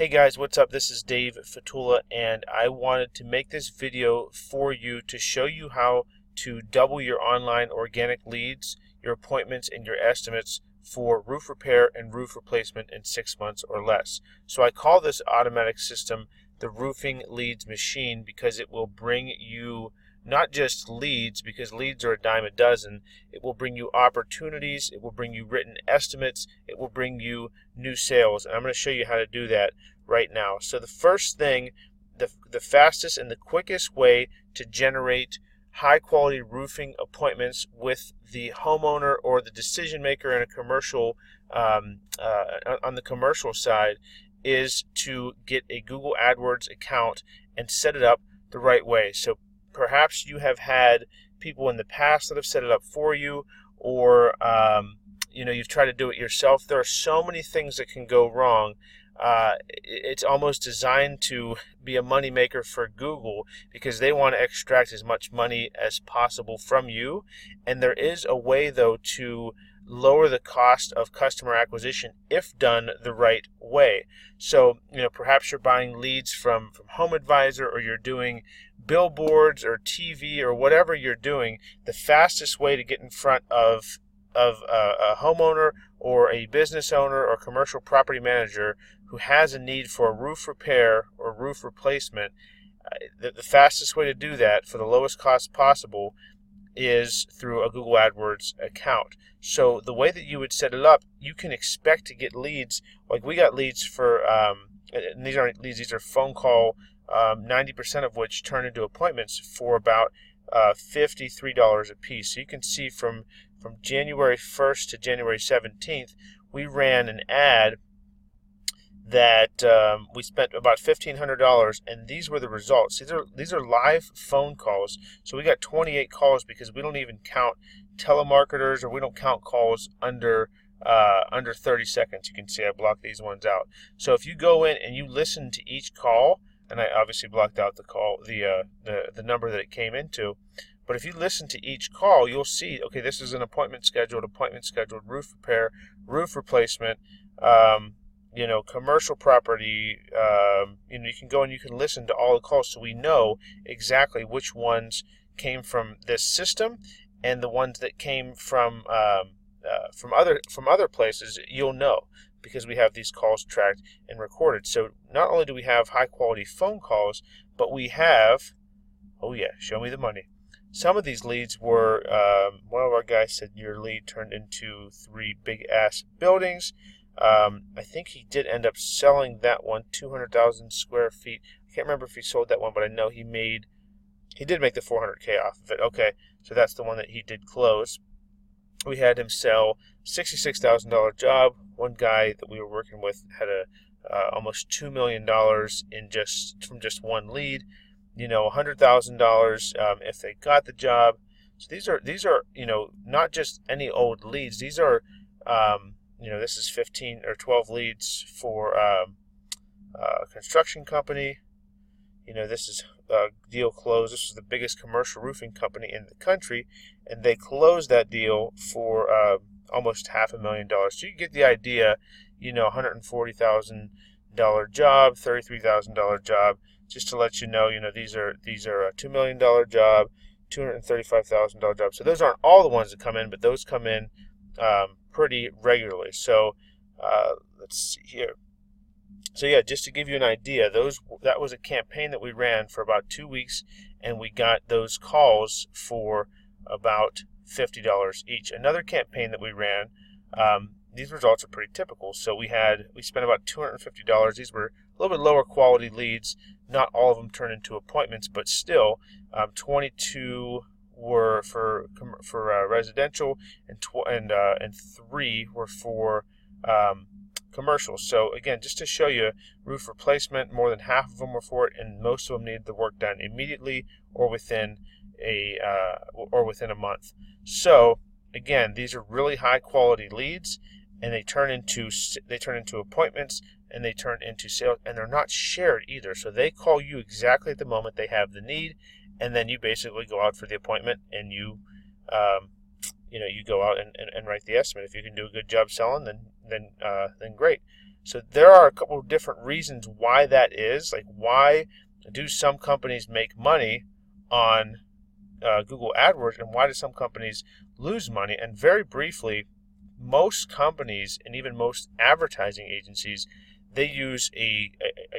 Hey guys, what's up? This is Dave Fatula, and I wanted to make this video for you to show you how to double your online organic leads, your appointments, and your estimates for roof repair and roof replacement in 6 months or less. So I call this automatic system the roofing leads machine because it will bring you not just leads, because leads are a dime a dozen. It will bring you opportunities, it will bring you written estimates, it will bring you new sales, and I'm going to show you how to do that right now. So the first thing, the fastest and the quickest way to generate high quality roofing appointments with the homeowner or the decision maker in a commercial on the commercial side is to get a Google AdWords account and set it up the right way. So perhaps you have had people in the past that have set it up for you, or you've tried to do it yourself. There are so many things that can go wrong. It's almost designed to be a money maker for Google because they want to extract as much money as possible from you. And there is a way, though, to lower the cost of customer acquisition if done the right way. So, perhaps you're buying leads from HomeAdvisor, or you're doing billboards or TV or whatever you're doing. The fastest way to get in front of a homeowner or a business owner or commercial property manager who has a need for a roof repair or roof replacement, the fastest way to do that for the lowest cost possible is through a Google AdWords account. So the way that you would set it up, you can expect to get leads. Like we got leads for, and these aren't leads, these are phone call, 90% of which turn into appointments for about $53 a piece. So you can see from January 1st to January 17th, we ran an ad that we spent about $1,500, and these were the results. These are live phone calls. So we got 28 calls because we don't even count telemarketers, or we don't count calls under 30 seconds. You can see I blocked these ones out. So if you go in and you listen to each call, and I obviously blocked out the call, the number that it came into. But if you listen to each call, you'll see, okay, this is an appointment scheduled, roof repair, roof replacement, commercial property. You can go and you can listen to all the calls, so we know exactly which ones came from this system, and the ones that came from other places, you'll know, because we have these calls tracked and recorded. So not only do we have high quality phone calls, but we have, oh yeah, show me the money. Some of these leads were, one of our guys said your lead turned into 3 big ass buildings. I think he did end up selling that one, 200,000 square feet. I can't remember if he sold that one, but I know he did make the 400K off of it. Okay, so that's the one that he did close. We had him sell $66,000 job. One guy that we were working with had almost $2 million from just one lead. $100,000 if they got the job. So these are not just any old leads. These are this is 15 or 12 leads for a construction company. This is a deal closed. This is the biggest commercial roofing company in the country, and they closed that deal for almost $500,000. So you get the idea. $140,000 job, $33,000 job. Just to let you know, these are a $2 million job, $235,000 job. So those aren't all the ones that come in, but those come in pretty regularly. So let's see here. So yeah, just to give you an idea, that was a campaign that we ran for about 2 weeks, and we got those calls for about $50 each. Another campaign that we ran, these results are pretty typical. So we spent about $250. These were a little bit lower quality leads. Not all of them turned into appointments, but still, 22 were for residential, and 3 were for commercial. So again, just to show you, roof replacement, more than half of them were for it, and most of them needed the work done immediately or within a month. So again, these are really high quality leads, and they turn into appointments, and they turn into sales, and they're not shared either. So they call you exactly at the moment they have the need, and then you basically go out for the appointment, and you go out and write the estimate. If you can do a good job selling, then great. So there are a couple of different reasons why that is. Like, why do some companies make money on Google AdWords, and why do some companies lose money? And very briefly, most companies and even most advertising agencies, they use a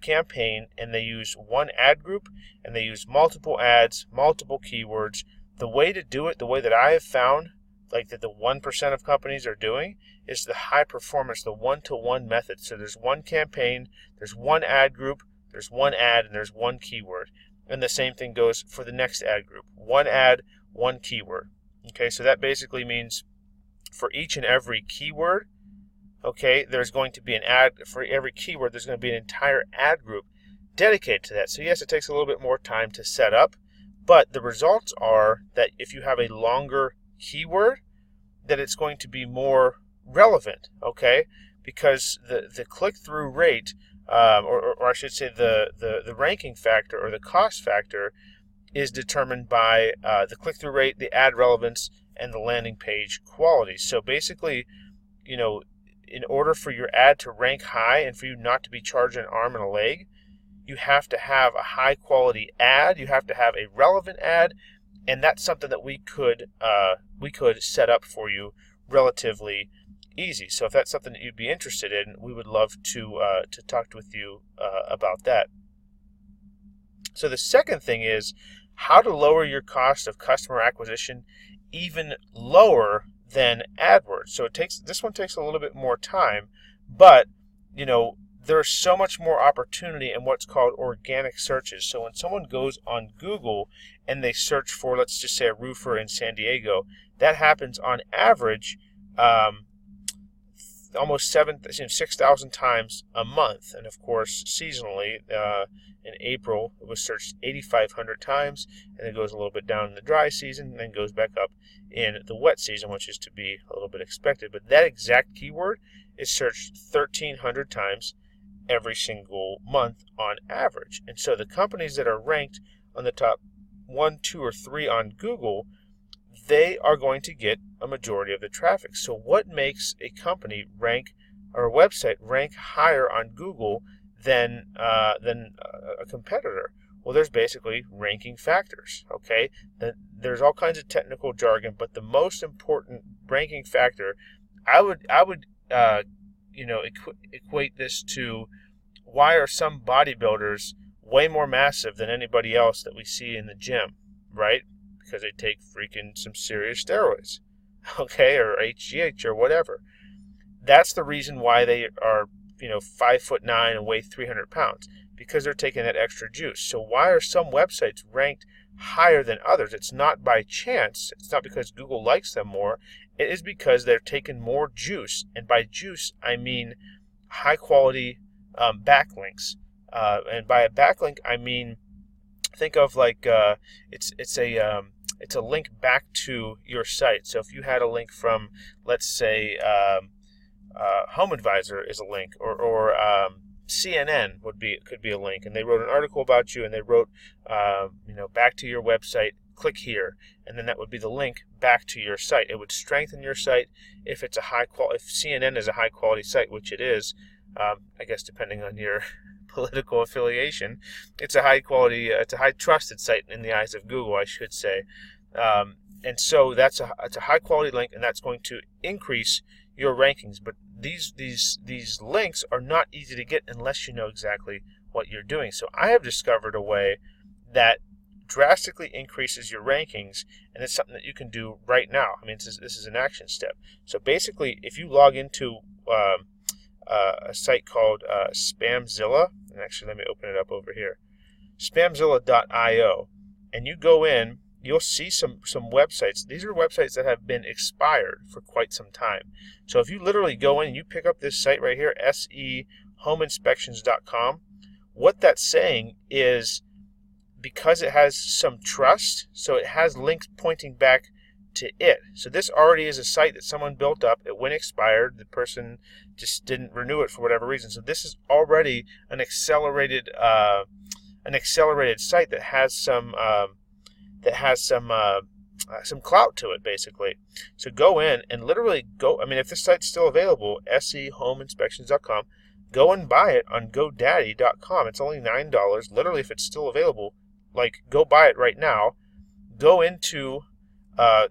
campaign, and they use one ad group, and they use multiple ads, multiple keywords. The way to do it, the way that I have found, like that the 1% of companies are doing, is the high performance, the one-to-one method. So there's one campaign, there's one ad group, there's one ad, and there's one keyword. And the same thing goes for the next ad group. One ad, one keyword. Okay, so that basically means for each and every keyword, okay, there's going to be an ad. For every keyword, there's going to be an entire ad group dedicated to that. So yes, it takes a little bit more time to set up, but the results are that if you have a longer keyword, that it's going to be more relevant, okay? Because the click-through rate, or I should say the ranking factor or the cost factor, is determined by the click-through rate, the ad relevance, and the landing page quality. So basically, you know, in order for your ad to rank high and for you not to be charged an arm and a leg, you have to have a high-quality ad, you have to have a relevant ad, and that's something that we could set up for you relatively easy. So if that's something that you'd be interested in, we would love to talk with you about that. So the second thing is how to lower your cost of customer acquisition even lower than AdWords. So this one takes a little bit more time, but you know, there's so much more opportunity in what's called organic searches. So when someone goes on Google and they search for, let's just say, a roofer in San Diego, that happens on average almost 6,000 times a month. And of course, seasonally, in April, it was searched 8,500 times, and it goes a little bit down in the dry season, and then goes back up in the wet season, which is to be a little bit expected. But that exact keyword is searched 1,300 times every single month on average. And so the companies that are ranked on the top 1, 2, or 3 on Google, they are going to get a majority of the traffic. So what makes a company rank, or a website rank higher on Google than a competitor? Well, there's basically ranking factors, okay? There's all kinds of technical jargon, but the most important ranking factor, I would equate this to, why are some bodybuilders way more massive than anybody else that we see in the gym, right? Because they take freaking some serious steroids, okay, or HGH or whatever. That's the reason why they are, 5'9" and weigh 300 pounds, because they're taking that extra juice. So why are some websites ranked higher than others? It's not by chance. It's not because Google likes them more. It is because they're taking more juice, and by juice I mean high quality backlinks. And by a backlink I mean, think of like it's a link back to your site. So if you had a link from, let's say, Home Advisor is a link, or CNN could be a link, and they wrote an article about you, and they wrote back to your website, click here, and then that would be the link back to your site. It would strengthen your site if it's if CNN is a high quality site, which it is. I guess depending on your political affiliation, it's a high quality, it's a high trusted site in the eyes of Google, I should say. And so it's a high quality link, and that's going to increase your rankings. But these links are not easy to get unless you know exactly what you're doing. So I have discovered a way that drastically increases your rankings, and it's something that you can do right now. I mean, this is an action step. So basically, if you log into a site called Spamzilla, and actually let me open it up over here, spamzilla.io, and you go in, you'll see some websites. These are websites that have been expired for quite some time. So if you literally go in and you pick up this site right here, SEHomeinspections.com, what that's saying is, because it has some trust, so it has links pointing back to it. So this already is a site that someone built up. It went expired. The person just didn't renew it for whatever reason. So this is already an accelerated site that has some clout to it, basically. So go in and literally go. I mean, if this site's still available, SEHomeinspections.com, go and buy it on GoDaddy.com. It's only $9. Literally, if it's still available, like, go buy it right now. Go into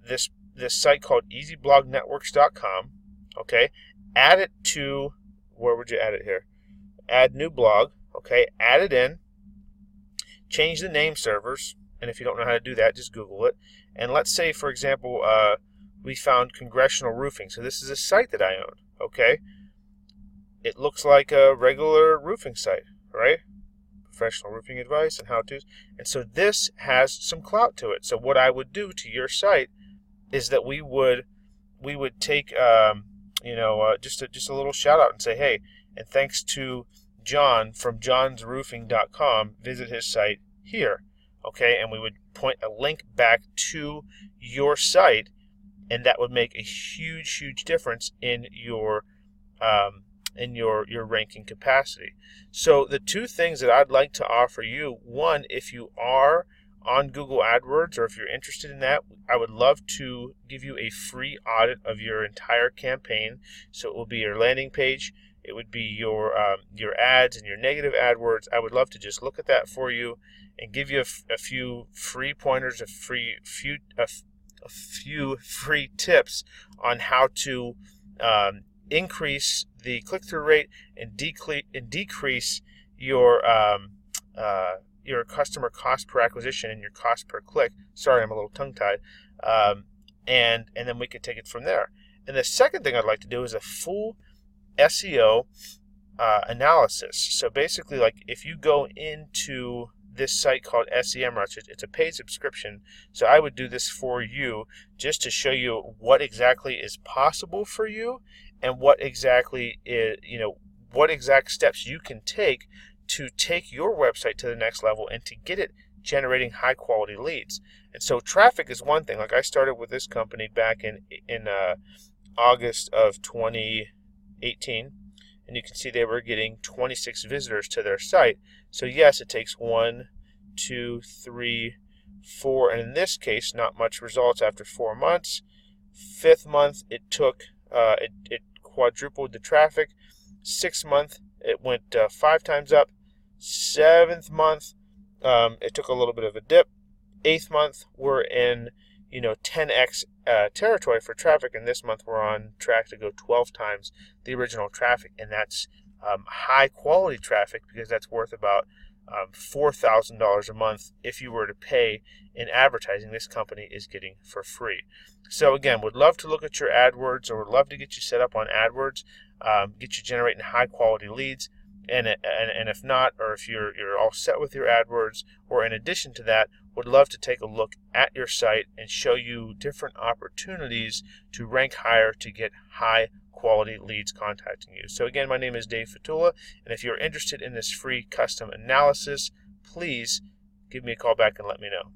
this site called EasyBlogNetworks.com. Okay, add it to, where would you add it here? Add new blog. Okay, add it in. Change the name servers, and if you don't know how to do that, just Google it. And let's say, for example, we found Congressional Roofing. So this is a site that I own. Okay, it looks like a regular roofing site, right? Professional roofing advice and how-tos. And so this has some clout to it. So what I would do to your site is that we would take just a little shout out and say, hey, and thanks to John from johnsroofing.com, visit his site here. Okay, and we would point a link back to your site, and that would make a huge difference in your ranking capacity. So the two things that I'd like to offer you, one, if you are on Google AdWords, or if you're interested in that, I would love to give you a free audit of your entire campaign. So it will be your landing page, it would be your ads and your negative AdWords. I would love to just look at that for you and give you a few free pointers, a few free tips on how to increase the click-through rate and decrease your customer cost per acquisition and your cost per click. Sorry, I'm a little tongue-tied. And then we can take it from there. And the second thing I'd like to do is a full SEO analysis. So basically, like, if you go into this site called SEMrush, it's a paid subscription. So I would do this for you just to show you what exactly is possible for you and what exactly is, what exact steps you can take to take your website to the next level and to get it generating high quality leads. And so traffic is one thing. Like, I started with this company back in August of 2018, and you can see they were getting 26 visitors to their site. So yes, it takes 1, 2, 3, 4, and in this case, not much results after 4 months. 5th month, it took it quadrupled the traffic. 6th month, it went 5 times up. 7th month, it took a little bit of a dip. 8th month, we're in 10x territory for traffic, and this month we're on track to go 12 times the original traffic, and that's high quality traffic, because that's worth about $4,000 a month if you were to pay in advertising. This company is getting for free. So again, would love to look at your AdWords, or would love to get you set up on AdWords, get you generating high quality leads. And if not, or if you're all set with your AdWords, or in addition to that, would love to take a look at your site and show you different opportunities to rank higher, to get high quality leads contacting you. So again, my name is Dave Fatula, and if you're interested in this free custom analysis, please give me a call back and let me know.